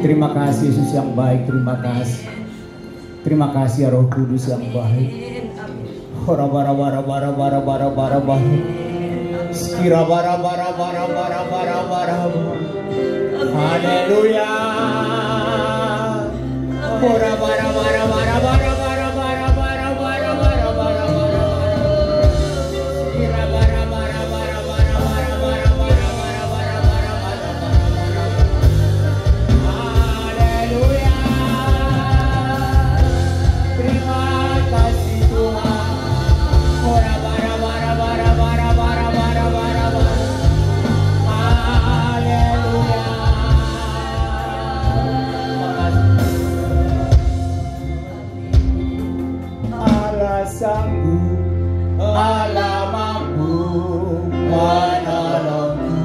Terima kasih Yesus yang baik, terima kasih. Terima kasih ya Roh Kudus yang baik. Ora bara bara bara bara bara bara bara. Skira bara bara bara bara bara bara. Haleluya. Ora bara bara bara bara bara bara bara bara bara bara. Skira bara bara bara bara bara bara bara bara bara bara. Haleluya. Terima kasih Tuhan. Ora bara bara bara bara bara bara bara bara. Haleluya. Allah sanggup, Allah mampu menolongku.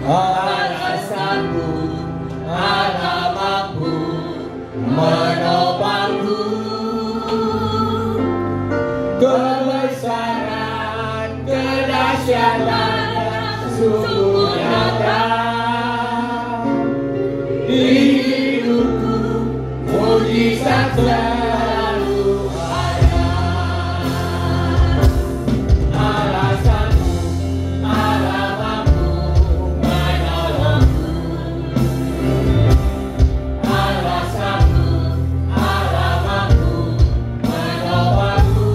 Allah sanggup, Allah mampu menopangku. Kebesaran, kedahsyatannya sungguh nyata. Di hidupku mujizat selalu ada. Allah sanggup, Allah mampu menolongku. Allah sanggup, Allah mampu menopangku.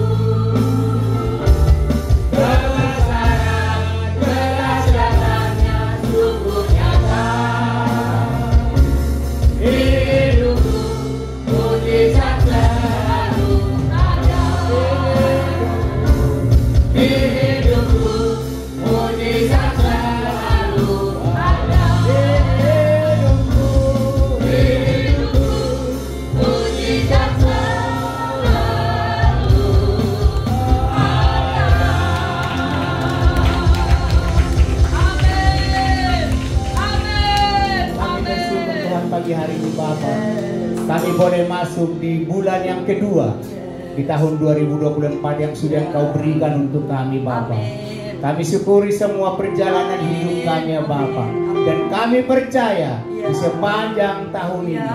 Kebesaran, kedahsyatannya sungguh nyata. Hidupku mujizat selalu ada. Hidupku mujizat selalu ada. Hidupku mujizat selalu Kami bersyukur Tuhan pagi hari ini Bapa. Kami boleh masuk di bulan yang kedua di tahun 2024 yang sudah Engkau berikan untuk kami Bapa. Kami syukuri semua perjalanan hidup kami ya Bapa. Dan kami percaya di sepanjang tahun ini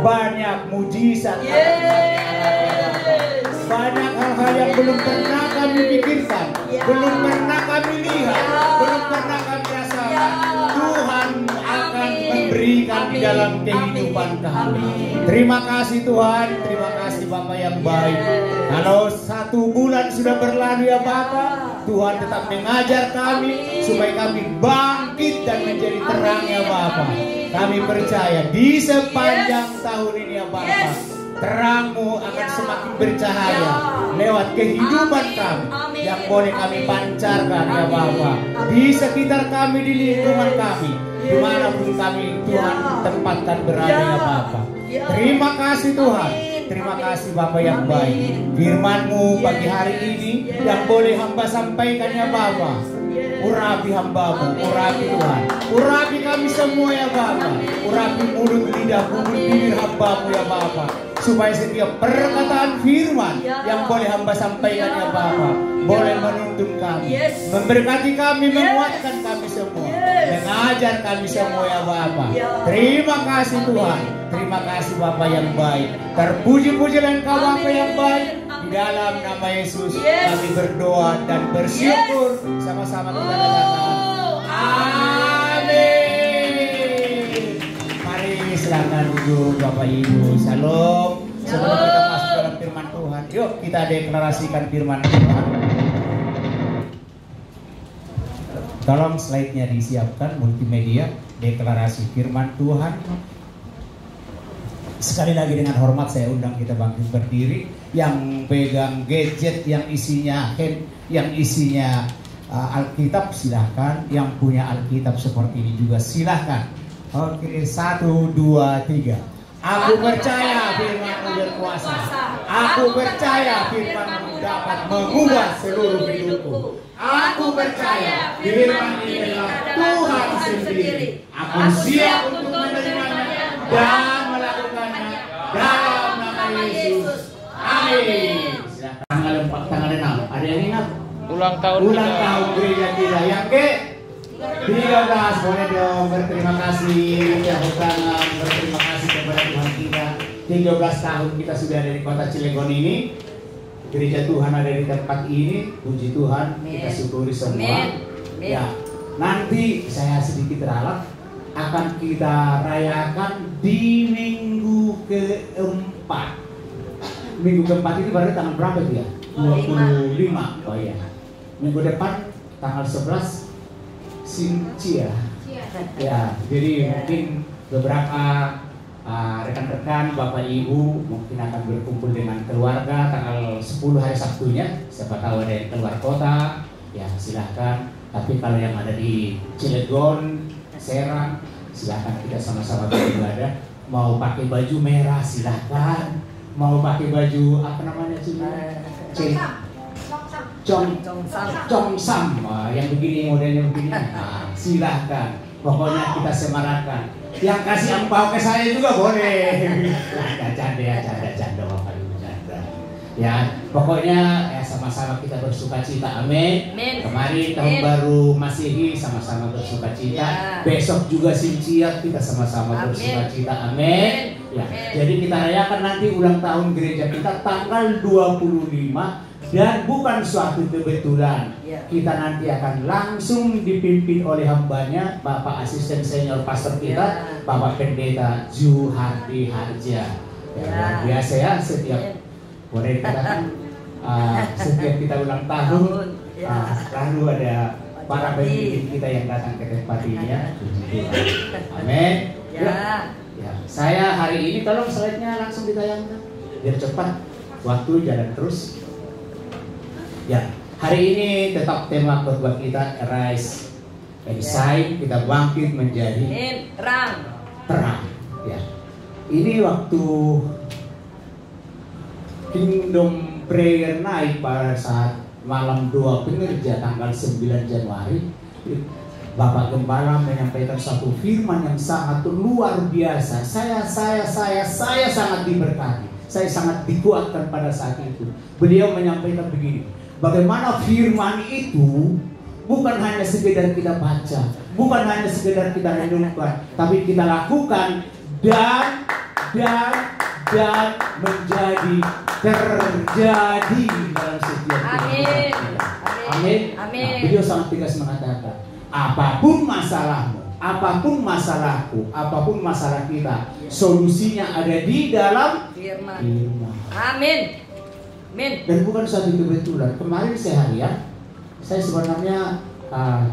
banyak mujizat akan kami alami ya Bapa. Banyak hal-hal yang belum pernah kami pikirkan, belum pernah kami lihat, belum pernah kami rasakan. Tuhan akan memberikan di dalam kehidupan kami. Terima kasih Tuhan, terima kasih Bapak yang baik. Kalau 1 bulan sudah berlalu ya Bapak, Tuhan tetap mengajar kami supaya kami bangkit dan menjadi terang ya Bapak. Kami percaya di sepanjang tahun ini ya Bapak, terang-Mu akan semakin bercahaya lewat kehidupan kami yang boleh kami pancarkan ya Bapak. Di sekitar kami, di lingkungan kami, dimanapun kami Tuhan tempatkan berada ya Bapak. Terima kasih Tuhan. Terima kasih Bapak yang baik. Firman-Mu pagi hari ini yang boleh hamba sampaikan ya Bapak. Urapi hamba-Mu, urapi Tuhan. Urapi kami semua ya Bapak. Urapi mulut, lidah, bibir hamba-Mu ya Bapak. Supaya setiap perkataan firman yang boleh hamba sampaikan ya Bapak boleh menuntun kami, memberkati kami, menguatkan kami semua, mengajar kami semua ya Bapak. Terima kasih Tuhan. Terima kasih Bapak yang baik. Terpuji-pujilah Engkau Bapak yang baik. Di dalam nama Yesus kami berdoa dan bersyukur. Sama-sama kita katakan amin. Mari silakan duduk Bapak Ibu. Shalom. Sebelum kita masuk dalam firman Tuhan, yuk kita deklarasikan firman Tuhan. Tolong slide-nya disiapkan, multimedia, deklarasi firman Tuhan. Sekali lagi dengan hormat saya undang kita bangkit berdiri. Yang pegang gadget yang isinya Alkitab silahkan. Yang punya Alkitab seperti ini juga silahkan. Oke, 1, 2, 3. Aku percaya firman-Mu berkuasa. Aku percaya firman-Mu dapat mengubah seluruh hidupku. Aku percaya firman ini adalah Tuhan sendiri. Aku siap untuk menerimanya dan melakukannya dalam nama Yesus. Amin. Tanggal 4, tanggal 6. Ada yang ingat? Ulang tahun gereja kita yang ke 13 boleh dong berterima kasih, tepuk tangan berterima kasih kepada Tuhan kita. 13 tahun kita sudah ada di kota Cilegon ini. Gereja Tuhan ada di tempat ini, puji Tuhan, kita syukuri semua. Ya, nanti saya sedikit ralat akan kita rayakan di minggu keempat. Minggu keempat itu berarti tanggal berapa dia? 25. Oh iya. Minggu depan tanggal 11 Sincia. Ya, jadi mungkin beberapa rekan-rekan, Bapak Ibu mungkin akan berkumpul dengan keluarga tanggal 10 hari Sabtunya. Siapa tahu ada yang keluar kota, ya silahkan. Tapi kalau yang ada di Cilegon, Serang, silahkan kita sama-sama beribadah. Mau pakai baju merah silahkan. Mau pakai baju apa namanya sih? Congsam, yang begini modelnya begini. Nah, silahkan. Pokoknya kita semarakan. Yang kasih angpau ke saya juga boleh. Canda Bapak Ibu, canda. Ya, pokoknya ya sama-sama kita bersuka cita. Amin. Kemarin tahun baru Masehi sama-sama bersuka cita. Ya. Besok juga Sincia kita sama-sama bersuka cita. Amin. Ya. Jadi kita rayakan nanti ulang tahun gereja kita tanggal 25. Dan bukan suatu kebetulan, kita nanti akan langsung dipimpin oleh hambanya, Bapak Asisten Senior Pastor kita, Bapak Pendeta Juhardi Harja. Luar biasa ya, setiap boleh dikatakan setiap kita ulang tahun, lalu ada para pemimpin kita yang datang ke tempat ini ya. Amin. Ya. Saya hari ini tolong slide-nya langsung ditayangkan biar cepat, waktu jalan terus. Ya, hari ini tetap tema khotbah kita Arise and Shine, kita bangkit menjadi terang. Ya, ini waktu Kingdom Prayer Night pada saat malam doa pengerja tanggal 9 Januari, Bapak Gembala menyampaikan satu firman yang sangat luar biasa. Saya sangat diberkati, saya sangat dikuatkan pada saat itu. Beliau menyampaikan begini. Bagaimana firman itu bukan hanya sekedar kita baca, bukan hanya sekedar kita renungkan, tapi kita lakukan dan menjadi terjadi dalam setiap kehidupan kita. Amin. Nah, beliau sangat tegas mengatakan, apapun masalahmu, apapun masalahku, apapun masalah kita, solusinya ada di dalam firman. Amin. Dan bukan suatu kebetulan. Kemarin seharian saya sebenarnya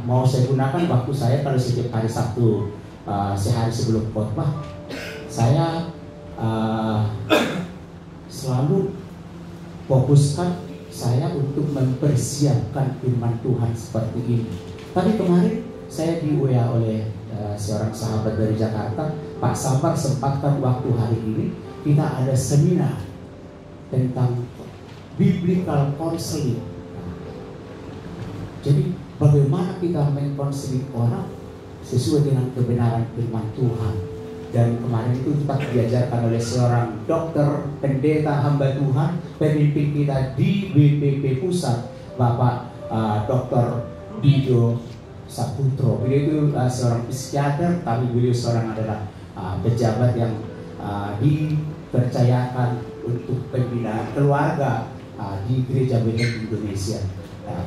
mau saya gunakan waktu saya kalau setiap hari Sabtu sehari sebelum khotbah saya selalu fokuskan saya untuk mempersiapkan firman Tuhan seperti ini. Tapi kemarin saya di WA oleh seorang sahabat dari Jakarta, Pak Sabar, sempatkan waktu hari ini kita ada seminar tentang biblical counseling. Jadi bagaimana kita mengkonseling orang sesuai dengan kebenaran firman Tuhan. Dan kemarin itu kita diajarkan oleh seorang dokter, pendeta, hamba Tuhan, pemimpin kita di BPP Pusat, Bapak Dr. Dido Saputro. Beliau itu seorang psikiater, tapi beliau seorang adalah pejabat yang dipercayakan untuk pembinaan keluarga di Gereja Bethel Indonesia.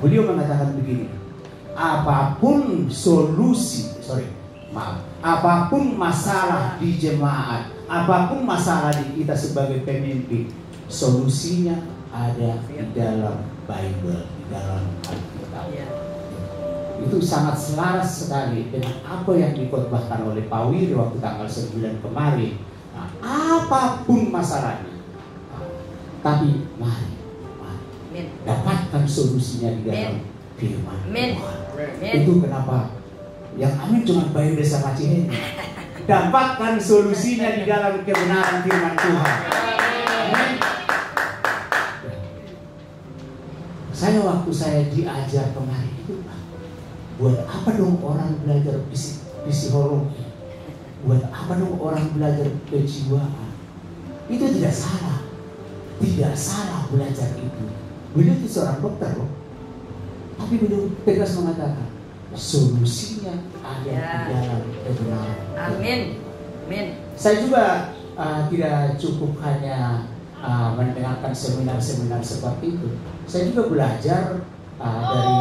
Beliau mengatakan begini, apapun apapun masalah di jemaat, apapun masalah di kita sebagai pemimpin, solusinya ada di dalam Bible, di dalam Alkitab. Itu sangat selaras sekali dengan apa yang dikhotbahkan oleh Pak Wiri waktu tanggal 9 kemarin. Apapun masalahnya, tapi mari dapatkan solusinya di dalam firman Tuhan. Itu kenapa yang amin cuma Bayu Desa Macini. Dapatkan solusinya di dalam kebenaran firman Tuhan. Amin. Saya waktu saya diajar kemarin itu, buat apa dong orang belajar psikologi? Buat apa dong orang belajar kejiwaan? Itu tidak salah. Tidak salah belajar itu. Beliau itu seorang dokter loh. Tapi beliau tegas mengatakan, solusinya ada di dalam kebenaran. Amin. Amin. Saya juga tidak cukup hanya mendengarkan seminar-seminar seperti itu. Saya juga belajar dari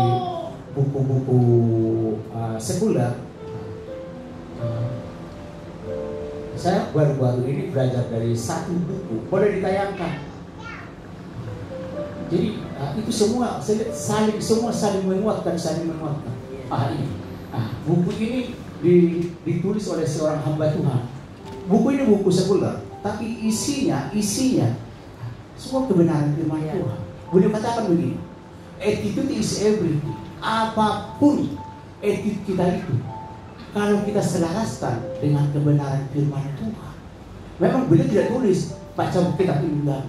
buku-buku sekuler. Saya baru-baru ini belajar dari satu buku, boleh ditayangkan. Jadi itu semua saling menguatkan, ini. Buku ini ditulis oleh seorang hamba Tuhan. Buku ini buku sekuler, tapi isinya semua kebenaran firman Tuhan. Beliau katakan begini, attitude is everything. Apapun attitude kita itu, kalau kita selaraskan dengan kebenaran firman Tuhan. Memang beliau tidak tulis baca kitab ini enggak.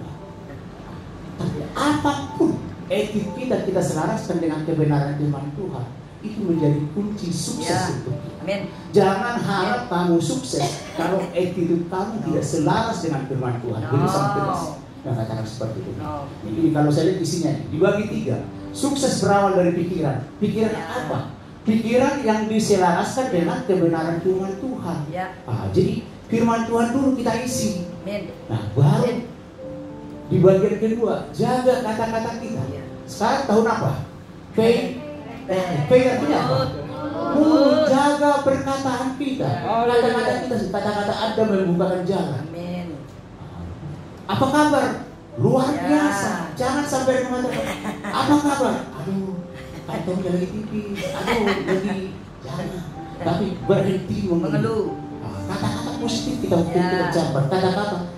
Tapi apapun attitude kita selaraskan dengan kebenaran firman Tuhan, itu menjadi kunci sukses untuk kita. Amin. Jangan harap kamu sukses kalau attitude kamu tidak selaras dengan firman Tuhan. Beliau sangat tegas mengatakan seperti itu. Ini kalau saya lihat isinya dibagi 3. Sukses berawal dari pikiran. Pikiran apa? Pikiran yang diselaraskan dengan kebenaran firman Tuhan. Jadi firman Tuhan dulu kita isi. Nah, baru di bagian kedua jaga kata-kata kita. Sekarang tahun apa? Artinya apa? Jaga perkataan kita. Kata-kata Anda membukakan jalan. Apa kabar? Luar biasa. Jangan sampai mengatakan apa kabar? Aduh, kantongnya lagi tipis. Aduh, lagi jangan. Tapi berhenti mengeluh. Kata-kata positif kita ucapkan. Kata-kata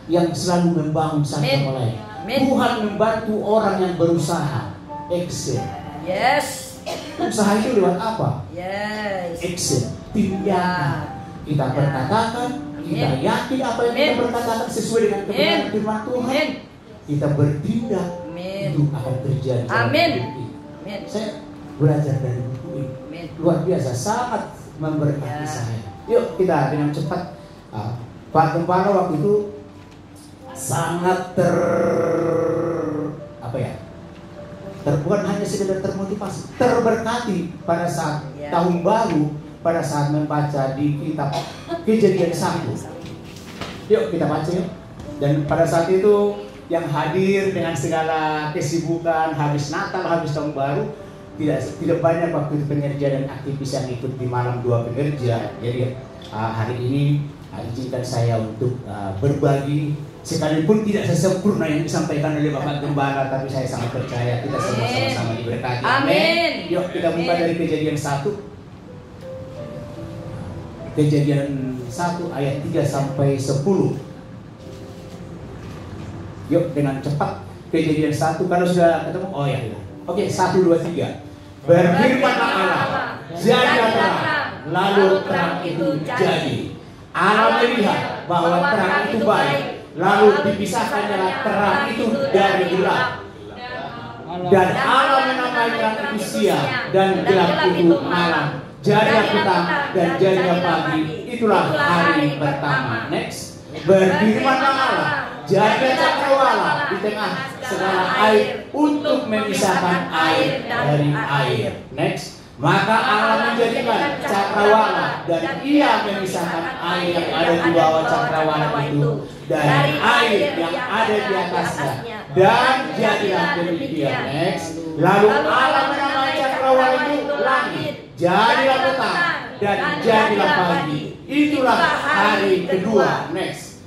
yang selalu membangun satu sama lain. Tuhan membantu orang yang berusaha. Action. Yes. Usaha itu lewat apa? Yes. Action. Tindakan. Kita berkatakan, kita yakin apa yang kita berkatakan sesuai dengan kebenaran firman Tuhan. Kita bertindak, itu akan terjadi. Amin. Saya belajar dari buku ini. Luar biasa, sangat memberkati saya. Yuk kita dengan cepat. Pak Gembala waktu itu sangat bukan hanya sekedar termotivasi, terberkati pada saat tahun baru, pada saat membaca di kitab Kejadian 1. Yuk kita baca yuk. Dan pada saat itu yang hadir dengan segala kesibukan habis Natal, habis tahun baru, tidak banyak waktu itu pekerja dan aktivis yang ikut di malam 2 pekerja. Jadi hari ini izinkan saya untuk berbagi, sekalipun tidak sesempurna yang disampaikan oleh Bapak Gembala, tapi saya sangat percaya kita semua sama-sama diberkati. Amin. Yuk kita buka dari Kejadian 1. Kejadian 1 ayat 3 sampai 10. Yuk dengan cepat. Kejadian 1 kalau sudah ketemu. Oh ya. Oke, 1 2 3. Berfirmanlah Allah, jadilah terang, lalu terang itu jadi. Allah melihat bahwa terang itu baik, lalu dipisahkannya terang itu dari gelap. Dan Allah menamai terang itu siang dan gelap itu malam. Jadilah petang dan jadilah pagi. Itulah hari pertama. Next. Berfirmanlah Allah, jadilah cakrawala di tengah segala air untuk memisahkan air dari air. Next. Maka Allah menjadikan cakrawala dan ia memisahkan air yang ada di bawah cakrawala itu dari air yang ada di atasnya. Dan jadilah demikian. Next. Lalu Allah menamai cakrawala itu langit. Jadilah petang dan jadilah pagi. Itulah hari kedua. Next.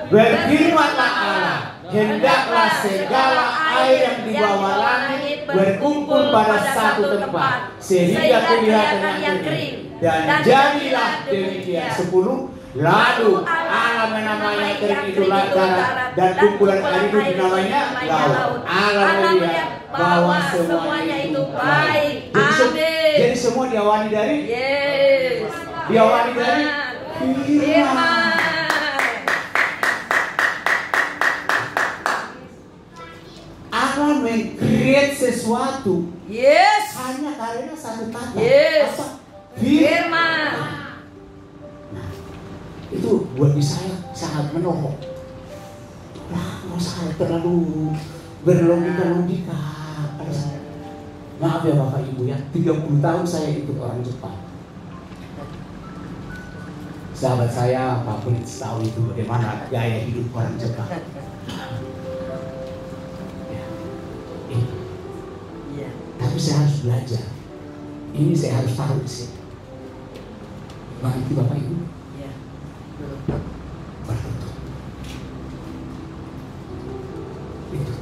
Berfirmanlah Allah, hendaklah segala air yang di bawah langit berkumpul pada satu tempat sehingga kelihatan yang kering. Dan jadilah demikian. 10. Lalu Allah menamai kering itu darat dan kumpulan air itu dinamainya laut. Allah melihat bahwa semuanya itu baik. Jadi semua diawali dari firman. Allah meng-create sesuatu hanya karena satu kata. Apa? Firman. Nah, itu buat saya sangat menohok. Nah, kalau saya terlalu berlogika-logika, Maaf ya Bapak Ibu ya, 30 tahun saya ikut orang Jepang. Sahabat saya, Pak Prince tahu itu bagaimana gaya hidup orang Jepang. Iya. Tapi saya harus belajar. Ini saya harus tahu sih. Mengerti Bapak Ibu? Iya. Bertutur. Itu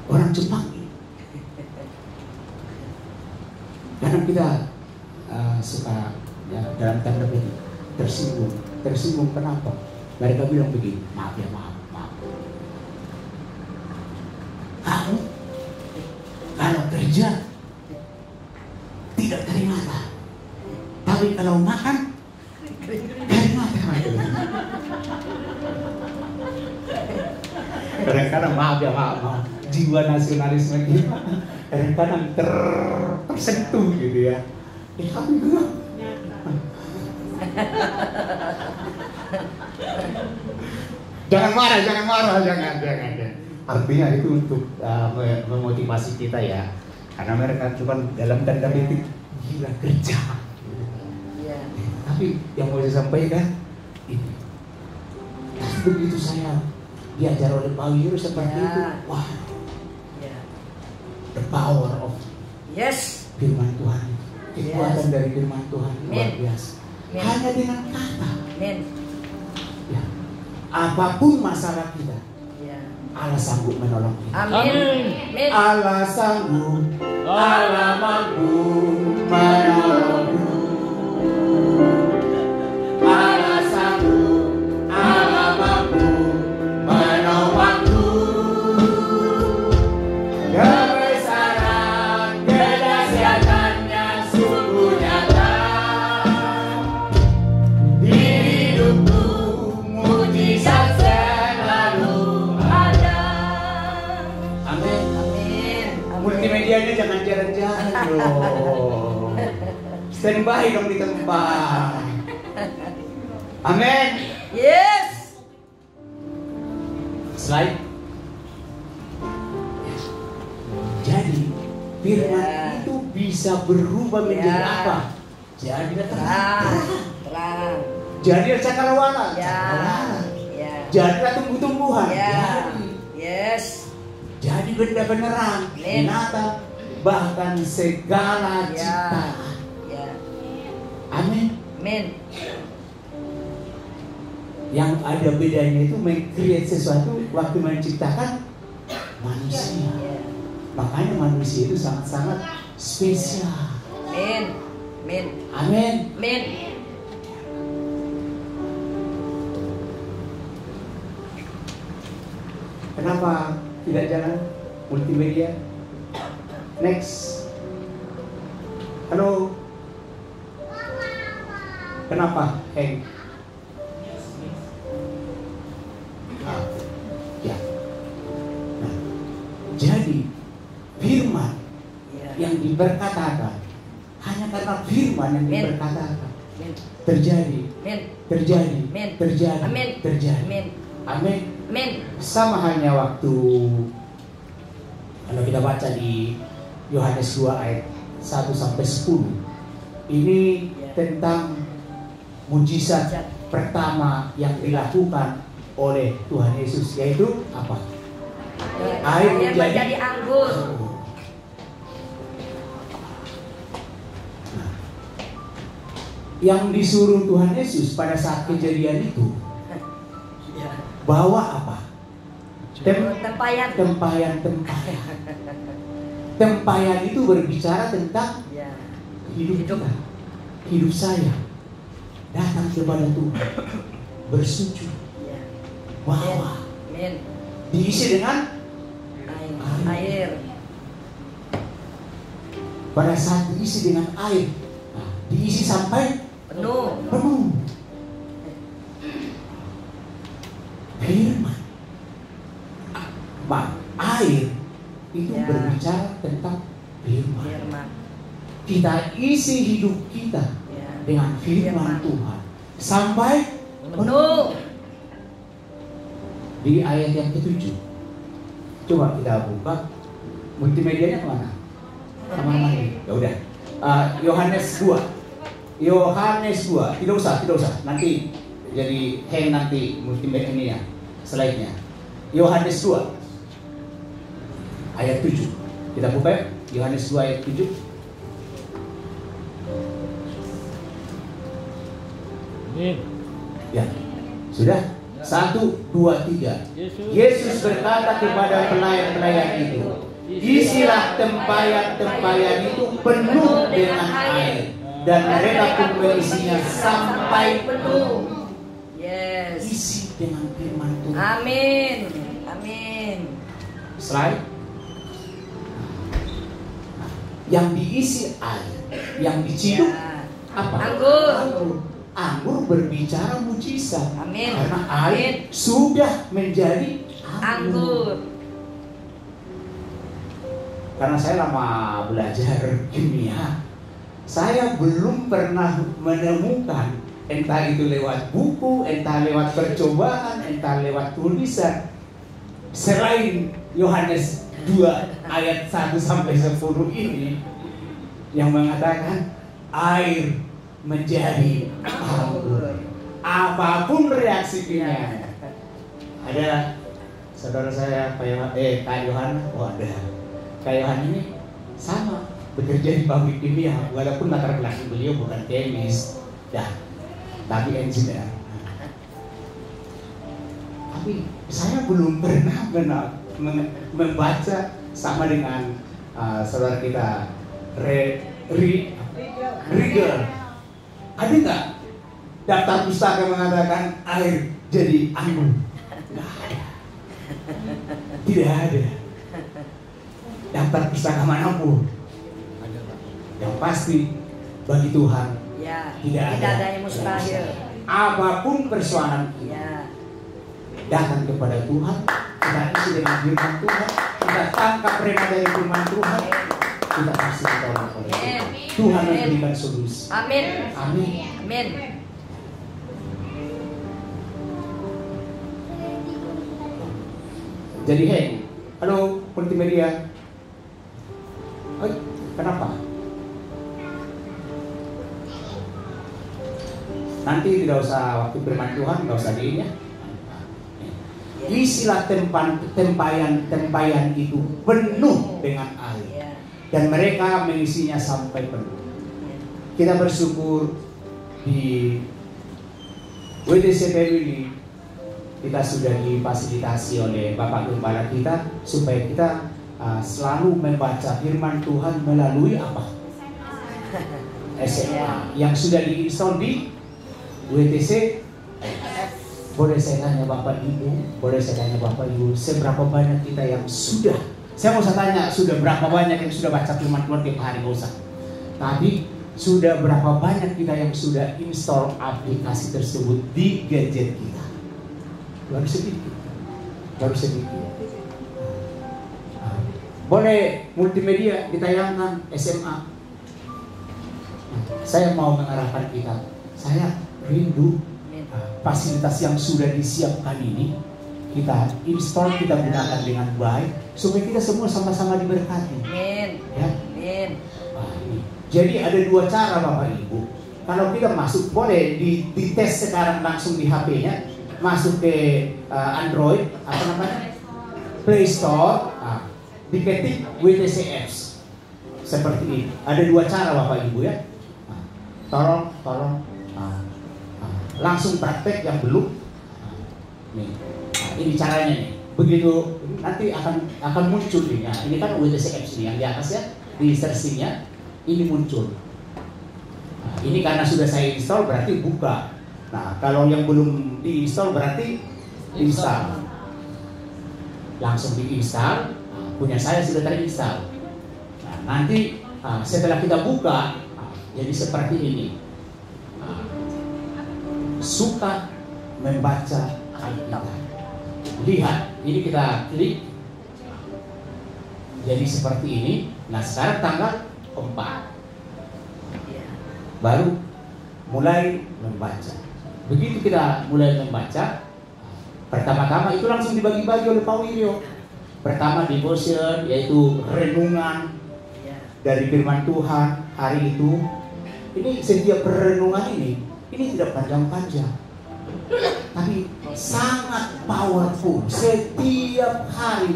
orang Jepang. Kadang kita suka ya, dalam tanda petik tersinggung kenapa? Mereka bilang begini, maaf ya, maaf. Kamu kalau kerja tidak keringatan, tapi kalau makan keringatan. Kadang-kadang maaf ya, maaf. Jiwa nasionalisme kita kadang-kadang tersentuh gitu ya. Tapi enggak. Jangan marah. Artinya itu untuk memotivasi kita ya. Karena mereka cuma dalam tanda petik gila kerja. Iya. Tapi yang mau saya sampaikan ini. Begitu saya diajar oleh Pak Wiro seperti itu, wah, the power of firman Tuhan, kekuatan dari firman Tuhan luar biasa. Hanya dengan kata, ya, apapun masalah kita, Allah sanggup menolong kita. Amin. Allah sanggup, Allah mampu menolong. Allah sanggup, Allah mampu menolongku. Kebesaran kedahsyatannya sungguh nyata. Di hidupku mujizat selalu ada. Amin. Multimedianya jangan jalan-jalan loh. Standby dong di tempat. Amin. Yes. Slide. Jadi firman itu bisa berubah menjadi apa? Jadi terang. Jadi cakrawala. Jadi tumbuh-tumbuhan. Jadi. Yes. Jadi benda beneran, binatang, bahkan segala ciptaan. Amin. Yang ada bedanya itu meng-create sesuatu waktu menciptakan manusia. Makanya manusia itu sangat-sangat spesial. Amin. Kenapa tidak jalan multimedia? Next. Halo. Kenapa? Ya. Nah, jadi firman yang diberkatakan hanya karena firman yang diberkatakan terjadi. Amin. Sama halnya waktu kalau kita baca di Yohanes 2 ayat 1 sampai 10. Ini tentang mujizat pertama yang dilakukan oleh Tuhan Yesus, yaitu apa? Air menjadi anggur. Nah, yang disuruh Tuhan Yesus pada saat kejadian itu bawa apa? Tempayan. Tempayan itu berbicara tentang hidup kita, hidup saya. Datang kepada Tuhan, bersujud, bahwa diisi dengan air. Pada saat diisi dengan air, diisi sampai penuh. Firman, air itu berbicara tentang firman. Kita isi hidup kita dengan firman Tuhan sampai penuh. Di ayat yang ke-7, coba kita buka multimedianya kemana? Kamar mandi. Ya udah. Yohanes 2. Yohanes 2. Tidak usah. Nanti jadi hang nanti multimedia ini ya. Slide-nya. Yohanes 2 ayat 7. Kita buka ya. Yohanes 2 ayat 7. Ya. Sudah? 1, 2, 3. Yesus berkata kepada pelayan-pelayan itu, isilah tempayan-tempayan itu penuh dengan air, dan mereka pun mengisinya sampai penuh. Yes. Isi dengan firman Tuhan. Amin. Amin. Slide. Yang diisi air, yang diciduk Ya. apa? Anggur. Anggur berbicara mujizat. Amin. Karena air sudah menjadi anggur. Karena saya lama belajar kimia, saya belum pernah menemukan, entah itu lewat buku, entah lewat percobaan, entah lewat tulisan, selain Yohanes 2 ayat 1 sampai 10 ini yang mengatakan air menjadi anggur. Apapun reaksi kimia. Ada saudara saya Kak Yohan, ada. Kak Yohan ini sama bekerja di pabrik kimia, walaupun latar belakang beliau bukan kemis, tapi engineer. Tapi saya belum pernah membaca sama dengan saudara kita Rieger. Ada nggak daftar pustaka mengatakan air jadi anggur? Nggak ada. Tidak ada. Daftar pustaka manapun. Yang pasti bagi Tuhan Ya. tidak ada yang mustahil. Apapun persoalan kita, Ya. datang kepada Tuhan, kita isi dengan firman Tuhan, kita tangkap rema dari firman Tuhan, kita pasti ditolong oleh Tuhan. Tuhan memberikan solusi. Amin. Amin. Amin. Jadi halo multimedia. Kenapa? Nanti tidak usah waktu firman Tuhan, tidak usah di ya. Isilah tempayan itu penuh dengan air, dan mereka mengisinya sampai penuh. Kita bersyukur di WTC Family kita sudah difasilitasi oleh Bapak Gembala kita supaya kita selalu membaca firman Tuhan melalui apa? SMA yang sudah diinstal di WTC. Boleh saya tanya Bapak Ibu, seberapa banyak kita yang sudah? Saya mau tanya, sudah berapa banyak yang sudah baca firman Tuhan tiap hari? Nggak usah. Tapi sudah berapa banyak kita yang sudah install aplikasi tersebut di gadget kita? Baru sedikit. Boleh multimedia ditayangkan SMA. Saya mau mengarahkan kita. Saya rindu fasilitas yang sudah disiapkan ini kita install, kita gunakan dengan baik supaya kita semua sama-sama diberkati. Amin. Ya. Amin. Jadi ada dua cara Bapak Ibu. Kalau kita masuk, boleh dites sekarang langsung di HP-nya, masuk ke Android, apa namanya? Play Store, diketik WTC Apps. Seperti ini. Ada dua cara Bapak Ibu ya. Tolong. Langsung praktek yang belum. Nih, ini caranya nih. Begitu nanti akan muncul nih. Nah, ini kan WTC Apps nih yang di atas ya, di searchingnya ini muncul. Nah, ini karena sudah saya install berarti buka. Nah, kalau yang belum diinstal berarti install. Langsung diinstal. Punya saya sudah terinstall. Nah, nanti setelah kita buka, jadi seperti ini. Suka membaca Alkitab. Lihat, ini kita klik. Jadi seperti ini. Nah, sekarang tanggal 4. Baru mulai membaca. Begitu kita mulai membaca, pertama-tama itu langsung dibagi-bagi oleh Pak Wiryo. Pertama devotion, yaitu renungan. dari firman Tuhan hari itu. Ini setiap perenungan ini tidak panjang-panjang, tapi sangat powerful. Setiap hari.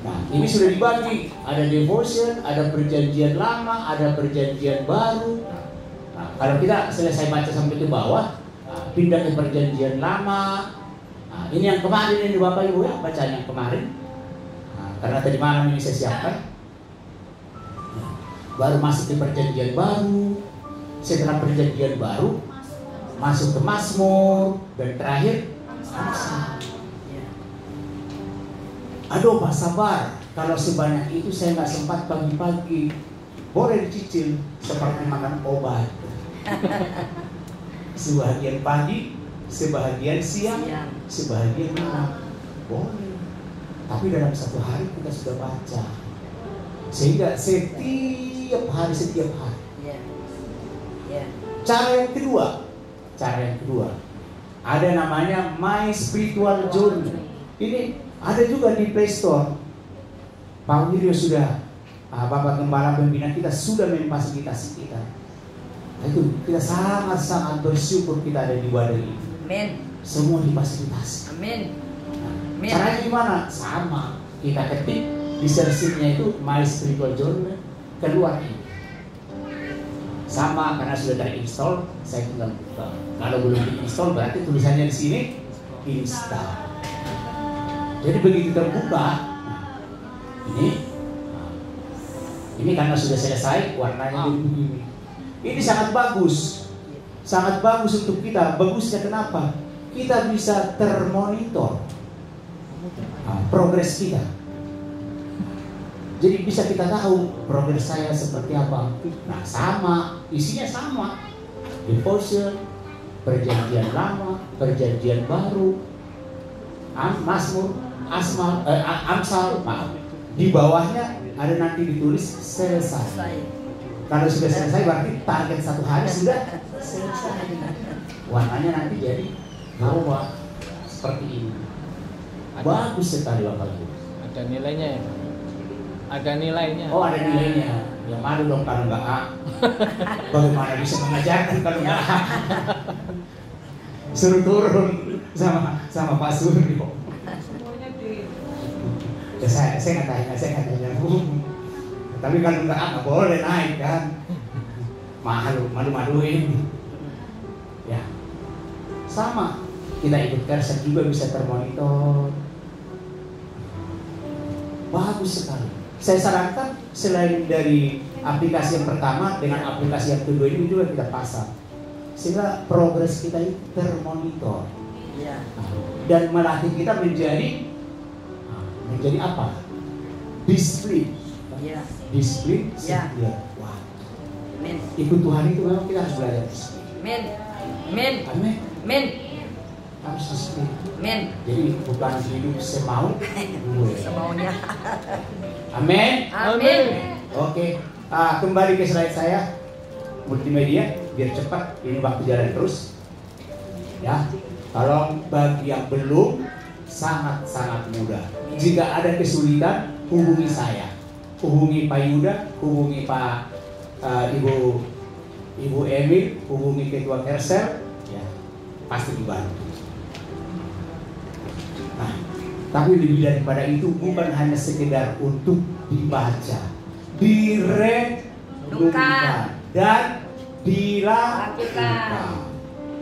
Nah, ini sudah dibagi. Ada devotion, ada perjanjian lama, ada perjanjian baru. Nah, kalau kita selesai baca sampai ke bawah, pindah ke perjanjian lama. Nah, ini yang kemarin ini Bapak Ibu ya, bacaan yang kemarin. Nah, karena tadi malam ini saya siapkan. Baru masuk ke perjanjian baru. Setelah perjanjian baru masuk ke Mazmur, dan terakhir Amsal. Aduh Pak, sabar. Kalau sebanyak itu saya nggak sempat pagi-pagi. Boleh dicicil seperti makan obat. Sebahagian pagi, sebahagian siang, sebahagian malam. Boleh. Tapi dalam satu hari kita sudah baca. Sehingga setiap hari. Cara yang kedua, ada namanya My Spiritual Journey. Ini ada juga di Play Store. Pak Wiryo sudah, Bapak Gembala Pembina kita sudah memfasilitasi kita. Itu kita sangat bersyukur kita ada di wadah ini. Amin. Semua difasilitasi. Amin. Nah, caranya gimana? Sama. Kita ketik di searchingnya itu My Spiritual Journey, keluar ini. Sama, karena sudah terinstall, saya tinggal buka. Kalau belum diinstall berarti tulisannya di sini install. Jadi begitu terbuka, ini karena sudah selesai, warnanya jadi begini. Ini sangat bagus untuk kita. Bagusnya kenapa? Kita bisa termonitor progres kita. Jadi bisa kita tahu progres saya seperti apa. Nah sama, isinya sama. Devotion, perjanjian lama, perjanjian baru, Mazmur, Amsal, maaf. Di bawahnya ada nanti ditulis selesai. Kalau sudah selesai berarti target satu hari sudah selesai. Warnanya nanti jadi berubah seperti ini. Bagus sekali Bapak Ibu. Ada nilainya ya? Ada nilainya. Oh ada nilainya. Ya malu dong kalau nggak A. Bagaimana bisa mengajarkan kalau nggak A? Suruh turun sama Pak Suryo. Ya, saya nggak tanya. Tapi kalau nggak A nggak boleh naik kan? Malu-maluin. Ya sama. Kita ikut kerset juga bisa termonitor. Bagus sekali. Saya sarankan selain dari aplikasi yang pertama dengan aplikasi yang kedua ini juga kita pasang, sehingga progres kita itu termonitor dan melatih kita menjadi apa? Disiplin. Disiplin setia. Wah. Ikut Tuhan itu memang kita harus belajar disiplin. Amin. Harus disiplin. Jadi bukan hidup semau gue. Semaunya. Amin. Oke. Kembali ke slide saya. Multimedia biar cepat. Ini waktu jalan terus. Ya. Tolong bagi yang belum, sangat mudah. Jika ada kesulitan, hubungi saya. Hubungi Pak Yuda, hubungi Pak Ibu Emil, hubungi Ketua Kersel, ya pasti dibantu. Nah, tapi lebih daripada itu bukan hanya sekedar untuk dibaca, direnungkan dan dilakukan.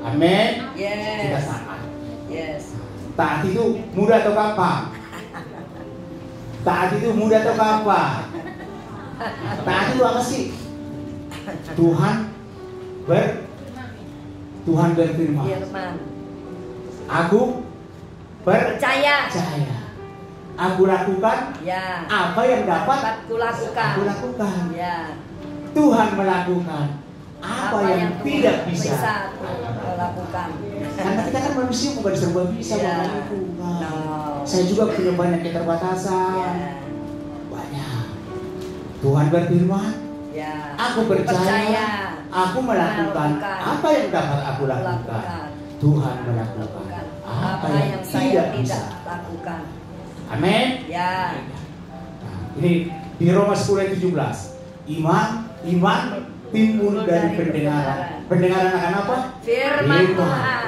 Amin. Yes. Kita sama. Yes. Taat itu mudah atau gampang? Taat itu mudah atau gampang? Taat itu apa sih? Tuhan berfirman. Aku percaya. Aku lakukan ya. Apa yang dapat aku lakukan. Ya. Tuhan melakukan apa yang tidak bisa aku lakukan. Karena kita kan manusia bukan serba bisa ya. Saya juga punya banyak keterbatasan. Ya. Banyak. Tuhan berfirman. Ya. Aku percaya. Aku melakukan apa yang dapat aku lakukan. Tuhan melakukan apa yang saya tidak lakukan. Amin. Ya. Ini di Roma 10:17. Iman timbul dari pendengaran. Pendengaran akan apa? Firman Tuhan.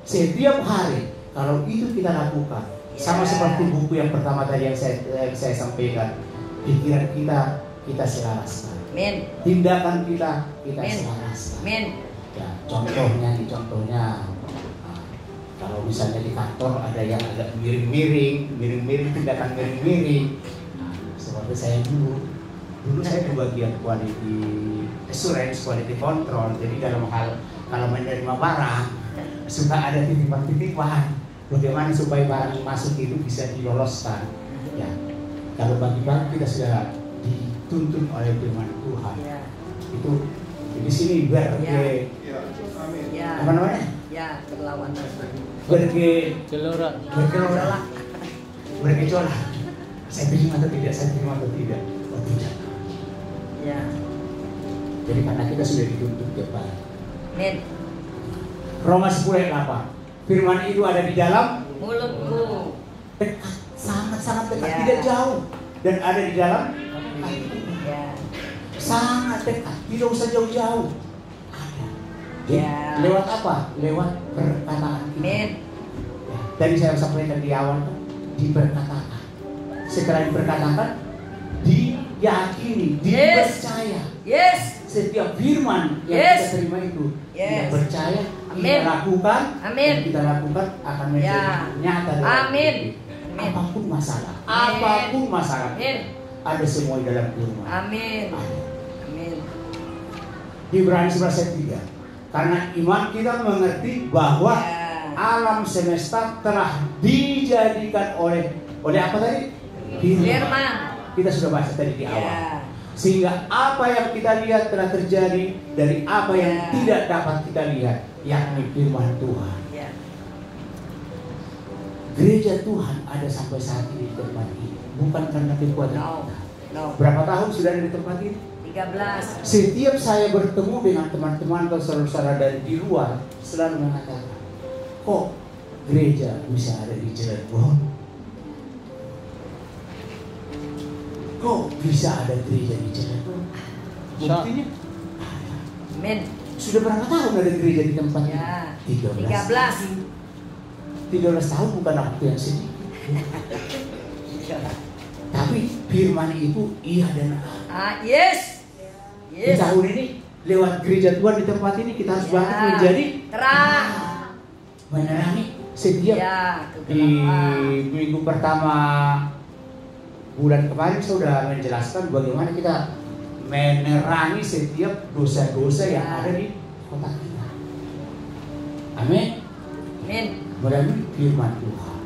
Setiap hari kalau itu kita lakukan, sama seperti buku yang pertama tadi yang saya sampaikan, pikiran kita selaraskan. Amin. Tindakan kita Amin. selaraskan. Amin. Ya, contohnya, kalau misalnya di kantor ada yang agak miring-miring, tindakan miring-miring. Nah, seperti saya dulu saya di bagian quality assurance, quality control. Jadi dalam hal kalau menerima barang suka ada titipan-titipan. Bagaimana supaya barang yang masuk itu bisa diloloskan? Ya, kalau bagi-bagi kita sudah dituntun oleh firman Tuhan. Ya. Itu di sini berge Ya. apa namanya? Ya, berlawanan. Gelora. Bergejolak. Saya terima atau tidak? Oh, tidak. Ya. Jadi karena kita sudah dituntut kepada Amin. Roma 10:8. Firman itu ada di dalam Mulutku. dekat, sangat dekat, Ya. tidak jauh, dan ada di dalam hati. Ya. Sangat dekat, tidak usah jauh-jauh. Ada. Jadi, Ya. lewat apa? Lewat perkataan kita. Amin. Ya, tadi saya sampaikan di awal kan, diperkatakan. Setelah diperkatakan, diyakini, Yes. dipercaya. Yes. Setiap firman yang Yes. kita terima itu, Yes. kita percaya, Amin. kita lakukan, Amin. dan kita lakukan akan menjadi Ya. nyata dalam Amin. hidup. Amin. Apapun masalah, Amin. apapun masalah, Amin. ada semua di dalam firman. Amin. Ada. Amin. Di Ibrani 11:3. Karena iman kita mengerti bahwa Ya. alam semesta telah dijadikan oleh apa tadi? Firman. Kita sudah baca tadi di awal. Ya. Sehingga apa yang kita lihat telah terjadi dari apa yang Ya. tidak dapat kita lihat, yakni firman Tuhan. Ya. Gereja Tuhan ada sampai saat ini di tempat ini, bukan karena kekuatan No. kita. No. Berapa tahun sudah ada di tempat ini? 13. Setiap saya bertemu dengan teman-teman atau saudara-saudara dari di luar, selalu mengatakan, kok gereja bisa ada di Cirebon? Kok bisa ada gereja di Cirebon? Buktinya Amin. sudah berapa tahun ada gereja di tempat ini? Ya. 13. 13 tahun bukan waktu yang sedikit. Tapi firman itu iya dan Yes. di tahun ini lewat gereja Tuhan di tempat ini kita harus banget menjadi terang. menerangi setiap Ya, di kegelapan. minggu pertama bulan kemarin saya sudah menjelaskan bagaimana kita menerangi setiap dosa-dosa yang ada di kota kita. Amin. Amin. Melalui firman Tuhan.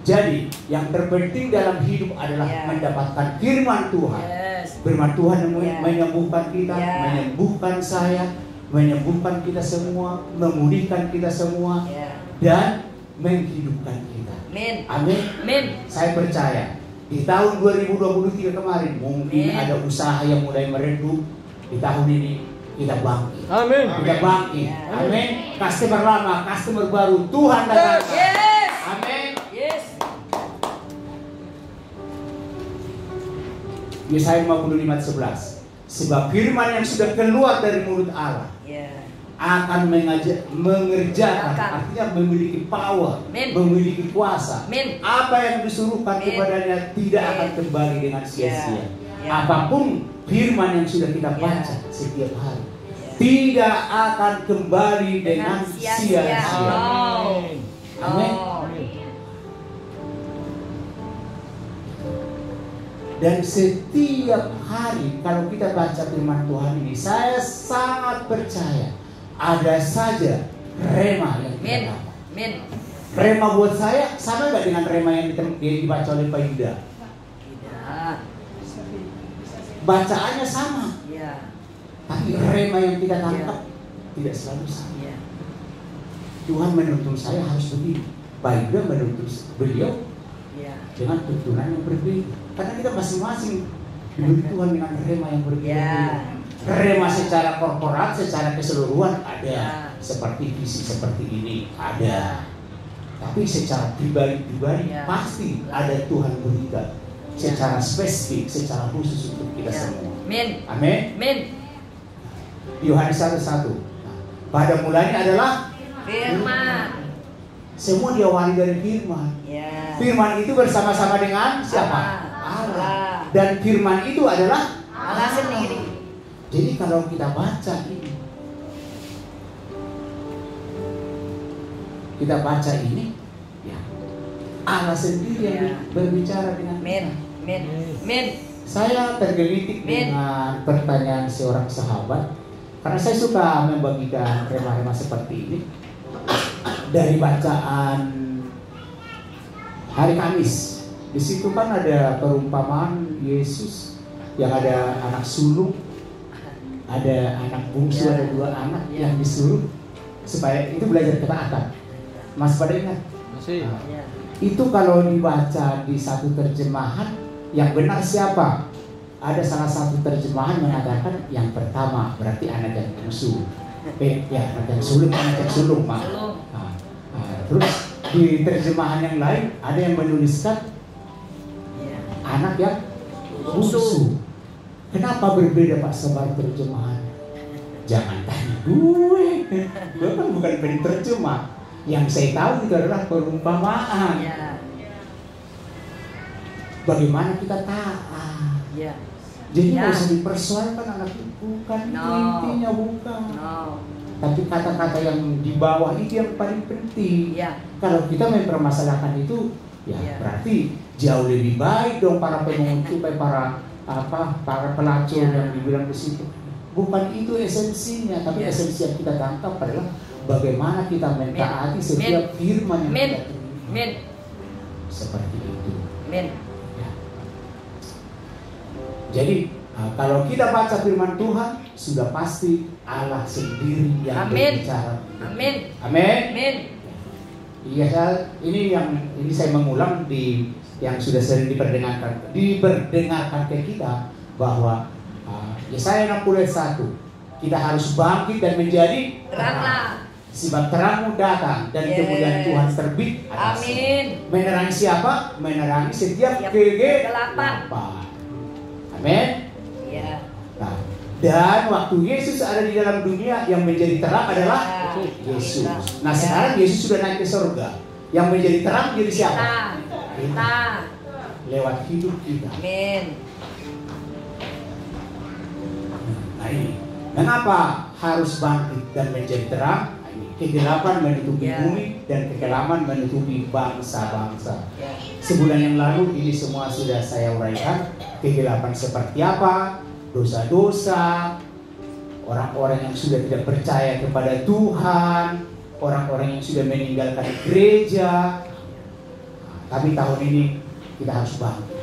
Jadi yang terpenting dalam hidup adalah Ya. mendapatkan firman Tuhan. Yes. Firman Tuhan yang Ya. menyembuhkan kita, Ya. menyembuhkan saya, menyembuhkan kita semua, memulihkan kita semua, Ya. dan menghidupkan kita. Amin. Amin. Amin. Saya percaya di tahun 2023 kemarin mungkin Amin. ada usaha yang mulai meredup. Di tahun ini kita bangkit. Amin. Kita bangkit. Ya. Amin. Customer lama, customer baru, Tuhan datang. Yes. Amin. Yes. Yesaya 55:11. Sebab firman yang sudah keluar dari mulut Allah Ya. akan mengerjakan, Akan. artinya memiliki power, Amin. memiliki kuasa. Amin. Apa yang disuruhkan Amin. kepadanya tidak Amin. akan kembali dengan sia-sia. Ya. Apapun firman yang sudah kita Ya. baca setiap hari, Ya. tidak akan kembali dengan sia-sia. sia-sia. Oh. Amin. Oh. Dan setiap hari kalau kita baca firman Tuhan ini, saya sangat percaya ada saja rema yang kita Amin. dapat. Amin. Rema buat saya sama nggak dengan rema yang dibaca oleh Pak Yuda? Tidak. Bacaannya sama, Ya. tapi rema yang kita tangkap tidak selalu sama. Ya. Tuhan menuntun saya harus begini, Pak Yuda menuntun beliau Ya. dengan tuntunan yang berbeda. Karena kita masing-masing diberi Tuhan dengan rema yang berbeda. Ya. Rema secara korporat, secara keseluruhan ada. Ya. Seperti visi seperti ini ada. Ya. Tapi secara pribadi Ya. pasti ada Tuhan berikan secara spesifik, secara khusus untuk kita semua. Amin. Amin. Amin. Yohanes 1:1. Pada mulanya adalah Firman. Semua diawali dari firman. Ya. Firman itu bersama-sama dengan siapa? Allah. Dan firman itu adalah Allah sendiri. Jadi kalau kita baca ini, ya Allah sendiri yang berbicara dengan Amin. Amin. Amin. Saya tergelitik dengan pertanyaan seorang sahabat, karena saya suka membagikan rema-rema seperti ini dari bacaan hari Kamis. Di situ kan ada perumpamaan Yesus yang ada anak sulung, ada anak bungsu, ada 2 anak yang disuruh supaya itu belajar ketaatan. Mas pada ingat? Masih. Itu kalau dibaca di satu terjemahan yang benar siapa? Ada salah satu terjemahan mengatakan yang pertama berarti anak yang bungsu. Anak yang sulung, Pak. Terus di terjemahan yang lain ada yang menuliskan anak yang bungsu. Kenapa berbeda Pak sebar terjemahan? Jangan tanya gue kan bukan penerjemah. Yang saya tahu itu adalah perumpamaan. Bagaimana kita taat? Jadi nggak usah dipersoalkan anak itu, bukan intinya, bukan. Tapi kata-kata yang di bawah itu yang paling penting. Kalau kita mempermasalahkan itu, berarti jauh lebih baik dong para pemungut cukai, para pelacur yang dibilang di situ. Bukan itu esensinya, tapi esensi yang kita tangkap adalah bagaimana kita mentaati setiap firman yang kita terima. Seperti itu. Jadi kalau kita baca firman Tuhan, sudah pasti Allah sendiri yang berbicara. Amin. Iya, ini saya mengulang yang sudah sering diperdengarkan ke kita bahwa Yesaya 60:1, kita harus bangkit dan menjadi teranglah. Sebab terangmu datang dan kemudian Tuhan terbit atas. Amin. Menerangi siapa? Menerangi setiap kegelapan. Amin. Nah, dan waktu Yesus ada di dalam dunia, yang menjadi terang adalah Yesus. Nah, sekarang Yesus sudah naik ke surga. Yang menjadi terang jadi siapa? Kita. Lewat hidup kita. Amin. Nah ini, mengapa harus bangkit dan menjadi terang? Kegelapan menutupi bumi dan kekelaman menutupi bangsa-bangsa. Sebulan yang lalu ini semua sudah saya uraikan. Kegelapan seperti apa? Dosa-dosa, orang-orang yang sudah tidak percaya kepada Tuhan, orang-orang yang sudah meninggalkan gereja. Tapi tahun ini kita harus bangkit.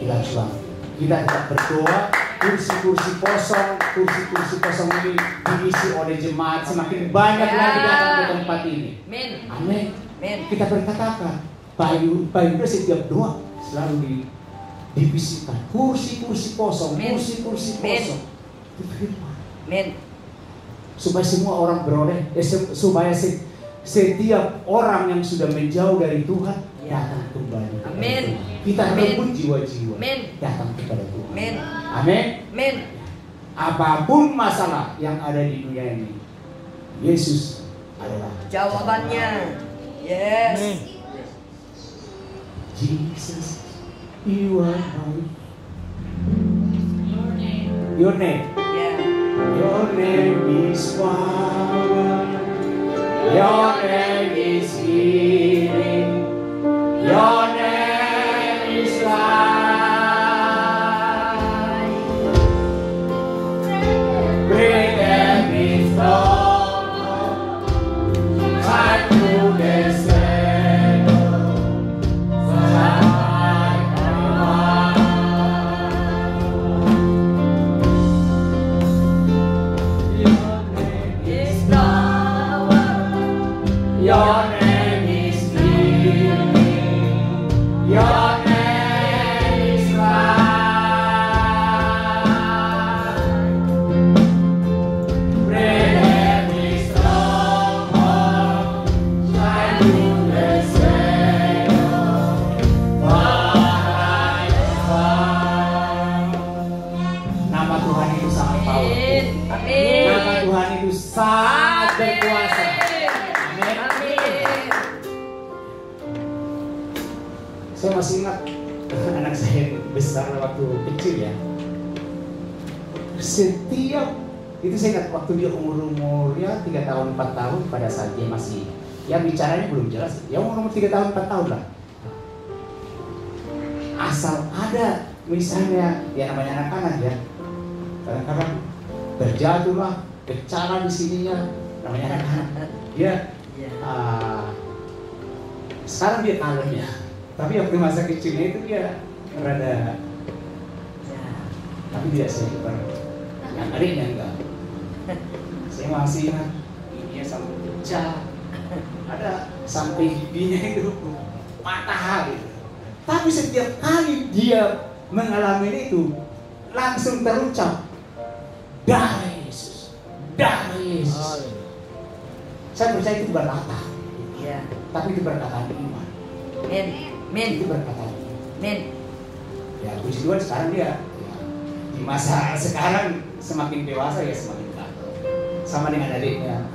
Kita harus bangkit. Kita tetap berdoa. Kursi-kursi kosong ini diisi oleh jemaat, semakin banyak lagi datang ke tempat ini. Amin. Kita berkatakan, Pak Yuda setiap doa selalu dibisikkan kursi-kursi kosong. Supaya semua orang beroleh, supaya setiap orang yang sudah menjauh dari Tuhan datang kembali. Amin. Kita rebut jiwa-jiwa datang kepada Tuhan. Amin. Apapun masalah yang ada di dunia ini, Yesus adalah jawabannya. Yes. Jesus, you are my. Your name. Your name is power. Your name is healing. Your name is life. Bring every thought time to the shadow. Your name is healing. Your name is life. Bring every stronghold, shine through the shadow. For I sangat berkuasa. Amin. Amin. Saya masih ingat anak saya besar waktu kecil ya. Setiap itu saya ingat waktu dia umur-umurnya 3 tahun 4 tahun, pada saat dia masih ya bicaranya belum jelas. Ya umur 3 tahun 4 tahun lah. Asal ada misalnya ya namanya anak-anak ya. Kadang-kadang terjatuh lah, kecala di sininya, namanya anak-anak. Dia sekarang dia kalem ya. Tapi waktu masa kecilnya itu dia rada tapi tidak sehebat yang adiknya enggak. Saya masih ingat ini sampai pecah, ada sampai giginya itu patah gitu. Tapi setiap kali dia mengalami itu langsung terucap darah Yesus, darah Yesus. Saya percaya itu bukan kata, tapi itu perkataan iman. Itu perkataan iman. Ya puji Tuhan sekarang dia di masa sekarang semakin dewasa ya semakin kalem. Sama dengan adiknya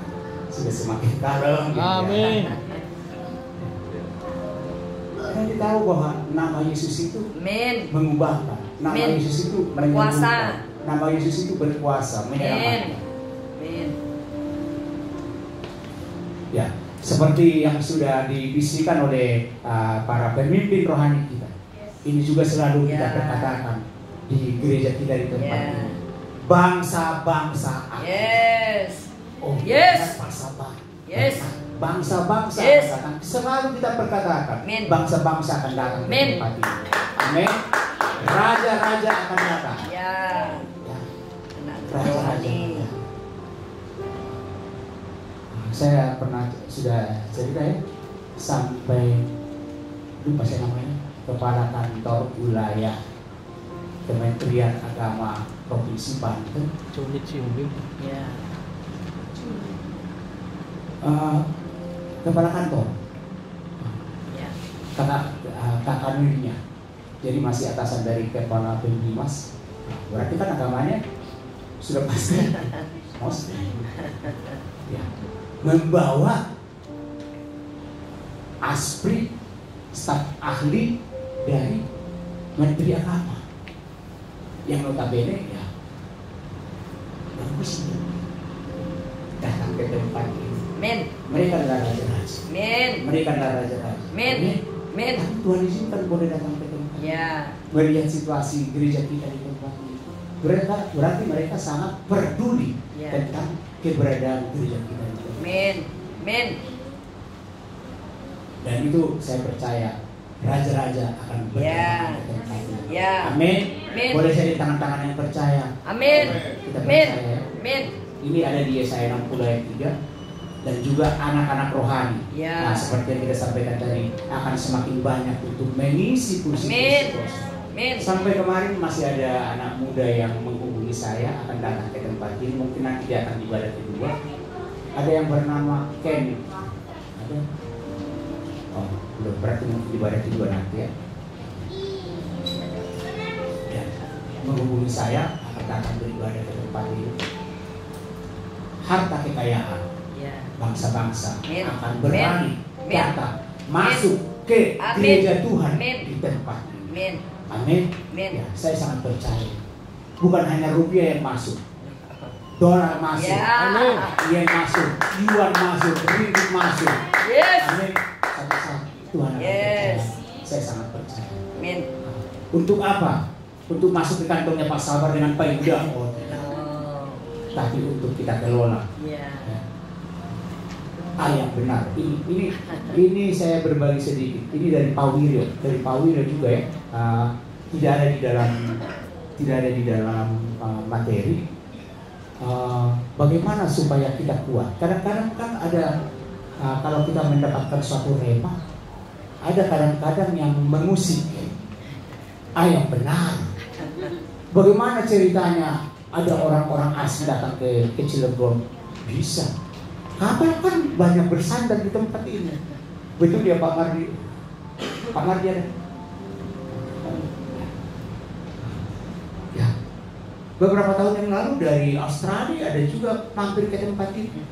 sudah semakin kalem. Amin. Karena kita tahu bahwa nama Yesus itu mengubahkan. Nama Yesus itu berkuasa. Nama Yesus itu berkuasa menyelamatkan. Ya, seperti yang sudah dibisikkan oleh para pemimpin rohani kita. Ini juga selalu kita perkatakan di gereja kita di tempat ini. Bangsa-bangsa akan. Bangsa-bangsa akan datang. Selalu kita perkatakan. Bangsa-bangsa akan datang ke tempat ini. Amin. Raja-raja akan datang. Raja-raja. Saya pernah sudah cerita ya, sampai lupa saya namanya, kepala kantor wilayah Kementerian Agama Provinsi Banten. Kepala kantor, kakak nurinya, jadi masih atasan dari kepala Pembimas. Berarti kan agamanya sudah pasti Muslim. Ya. Membawa aspri staf ahli dari Menteri Agama yang notabene ya bagus datang ke tempat ini. Mereka adalah raja-raja. Mereka adalah raja-raja. Tapi Tuhan izinkan boleh datang ke tempat ini. Melihat situasi gereja kita di tempat ini. Berarti mereka sangat peduli tentang keberadaan gereja kita. Dan itu saya percaya raja-raja akan berdatang ke tempat ini. Amin. Boleh saya di tangan-tangan yang percaya. Kita percaya. Ini ada di Yesaya 60 ayat 3. Dan juga anak-anak rohani. Nah, seperti yang kita sampaikan tadi, akan semakin banyak untuk mengisi kursi-kursi. Sampai kemarin masih ada anak muda yang menghubungi saya akan datang ke tempat ini. Mungkin nanti dia akan ibadah kedua. Ada yang bernama Ken. Ada? Oh, belum. Berarti mungkin ibadah kedua nanti ya. Ya. Menghubungi saya akan datang beribadah ke tempat ini. Harta kekayaan bangsa-bangsa akan berani datang masuk ke gereja Tuhan di tempat ini. Amin. Ya, saya sangat percaya. Bukan hanya rupiah yang masuk, dolar masuk, yen masuk, yuan masuk, ringgit masuk. Amin. Satu-satu Tuhan akan percaya. Saya sangat percaya. Untuk apa? Untuk masuk ke kantongnya Pak Sabar dengan Pak Yuda. Tapi untuk kita kelola. Yang benar. Ini saya berbagi sedikit. Ini dari Pak Wiryo juga ya. Tidak ada di dalam materi. Bagaimana supaya kita kuat? Kadang-kadang kan ada kalau kita mendapatkan suatu rema, ada kadang-kadang yang mengusik. Yang benar. Bagaimana ceritanya? Ada orang-orang asing datang ke Cilegon, bisa. Kapal kan banyak bersandar di tempat ini. Betul dia Pak Mardi. Pak Mardi ada. Ya. Beberapa tahun yang lalu dari Australia ada juga mampir ke tempat ini.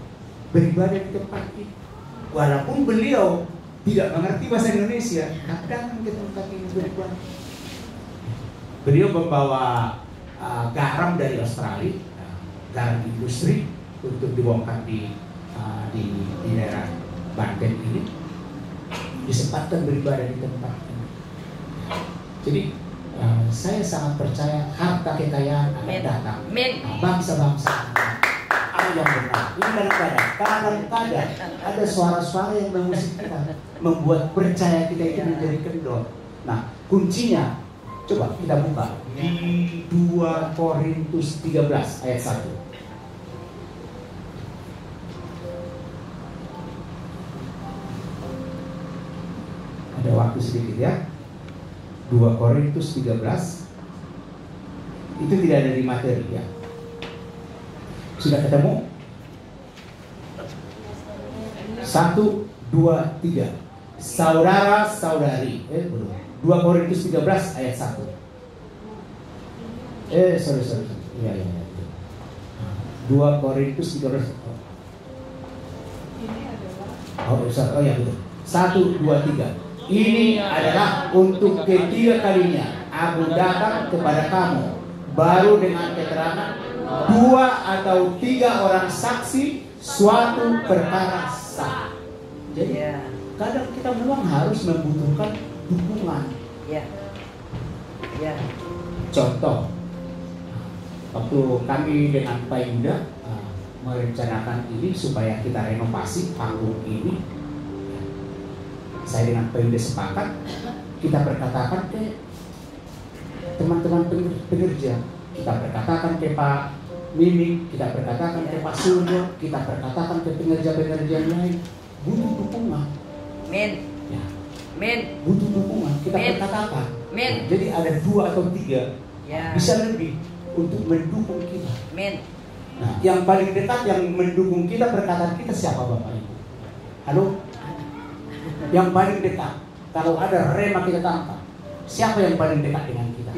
beribadah di tempat ini. Walaupun beliau tidak mengerti bahasa Indonesia, datang ke tempat ini beribadah. Beliau membawa garam dari Australia, garam industri untuk dibongkar di daerah Banten ini. Disempatkan beribadah di tempat ini. Jadi saya sangat percaya harta kekayaan akan datang. Bangsa-bangsa yang benar. Ini kadang-kadang ada suara-suara yang mengusik kita, membuat percaya kita itu menjadi kendor. Nah, kuncinya coba kita buka di 2 Korintus 13 ayat 1. Ada waktu sedikit ya. 2 Korintus 13. Itu tidak ada di materi ya. Sudah ketemu? 1, 2, 3. Saudara-saudari. Belum. 2 Korintus 13 ayat 1. Sorry. Iya. 2 Korintus 13. Oh ya betul. 1, 2, 3. Ini adalah untuk ketiga kalinya aku datang kepada kamu, baru dengan keterangan 2 atau 3 orang saksi suatu perkara sah. Jadi kadang kita memang harus membutuhkan dukungan. Contoh, waktu kami dengan Pak Yuda merencanakan ini supaya kita renovasi panggung ini, saya dengan Pak Yuda sepakat, kita berkatakan ke teman-teman pekerja, kita berkatakan ke Pak Mimi, kita berkatakan ke Pak Suryo, kita berkatakan ke pekerja-pekerja yang lain, butuh dukungan. Ya. Butuh dukungan, kita berkatakan. Jadi ada 2 atau 3, bisa lebih untuk mendukung kita. Nah, yang paling dekat yang mendukung kita, perkataan kita siapa Bapak Ibu? Halo? Yang paling dekat, kalau ada rema kita tangkap, siapa yang paling dekat dengan kita?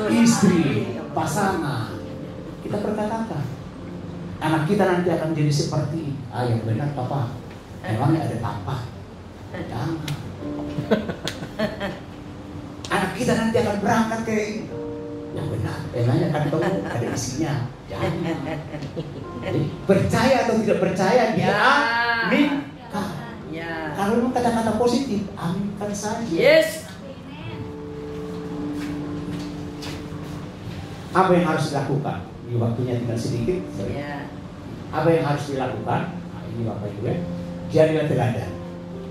Istri, pasangan. Kita berkatakan, anak kita nanti akan jadi seperti ini. Yang benar Papa, memangnya ada tampah? Jangan. Anak kita nanti akan berangkat ke ini. Yang benar, emangnya kantong ada isinya? Jangan. Jadi, percaya atau tidak percaya, dia aminkan. Kalau memang kata-kata positif, aminkan saja. Apa yang harus dilakukan? Ini waktunya tinggal sedikit. Apa yang harus dilakukan? Nah, ini Bapak Ibu, jadilah teladan.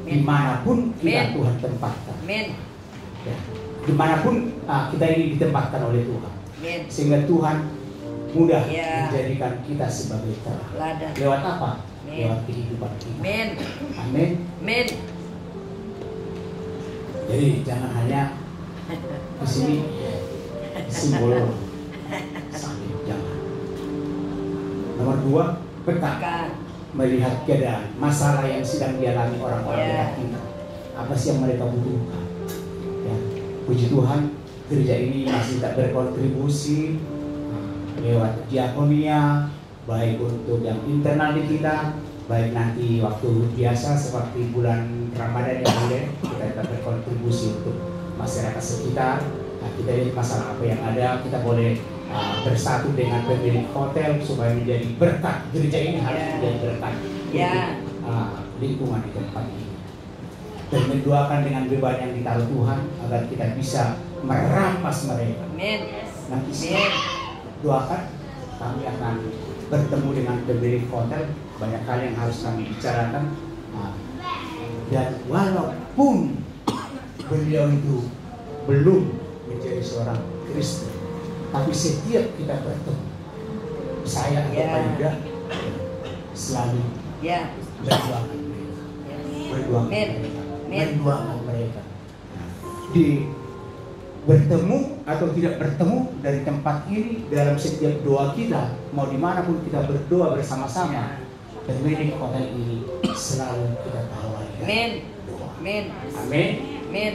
Dimanapun kita Tuhan tempatkan. Ya. Dimanapun kita ini ditempatkan oleh Tuhan. Sehingga Tuhan mudah menjadikan kita sebagai teladan. Lewat apa? Lewat kehidupan kita. Amin. Jadi jangan hanya di sini simbol sakit, jangan. Nomor 2, peka melihat keadaan masalah yang sedang dialami orang-orang dekat kita. Apa sih yang mereka butuhkan? Ya, puji Tuhan, gereja ini masih tak berkontribusi lewat diakonia, baik untuk yang internal di kita, baik nanti waktu biasa seperti bulan Ramadan yang boleh kita tetap berkontribusi untuk masyarakat sekitar. Nah, kita lihat masalah apa yang ada, kita boleh bersatu dengan pemilik hotel supaya menjadi berkat. Gereja ini harus menjadi berkat untuk lingkungan di tempat ini. Dan mendoakan dengan beban yang ditaruh Tuhan agar kita bisa merampas mereka. Nanti doakan, kami akan bertemu dengan pemilik hotel. Banyak hal yang harus kami bicarakan. Dan walaupun beliau itu belum menjadi seorang Kristen, tapi setiap kita bertemu, saya atau Pak Yuda selalu mendoakan mereka. Di bertemu atau tidak bertemu dari tempat ini, dalam setiap doa kita, mau dimanapun kita berdoa bersama-sama, pemilik hotel ini selalu kita tawarkan doa. Amin.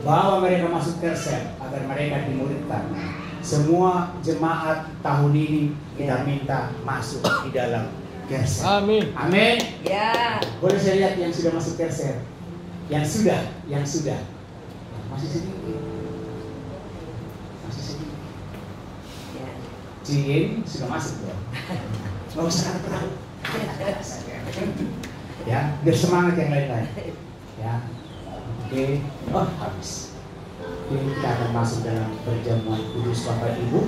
Bawa mereka masuk kersel agar mereka dimuridkan. Semua jemaat tahun ini kita minta masuk di dalam Kerser. Amin. Amin. Ya. Boleh saya lihat yang sudah masuk Kerser? Yang sudah. Masih sedikit. Ya. Cien sudah masuk ya. Nggak usah terang. Ya, biar semangat yang lain-lain. Ya, oke. Oh, habis. Oke, kita akan masuk dalam perjamuan kudus Bapak Ibu.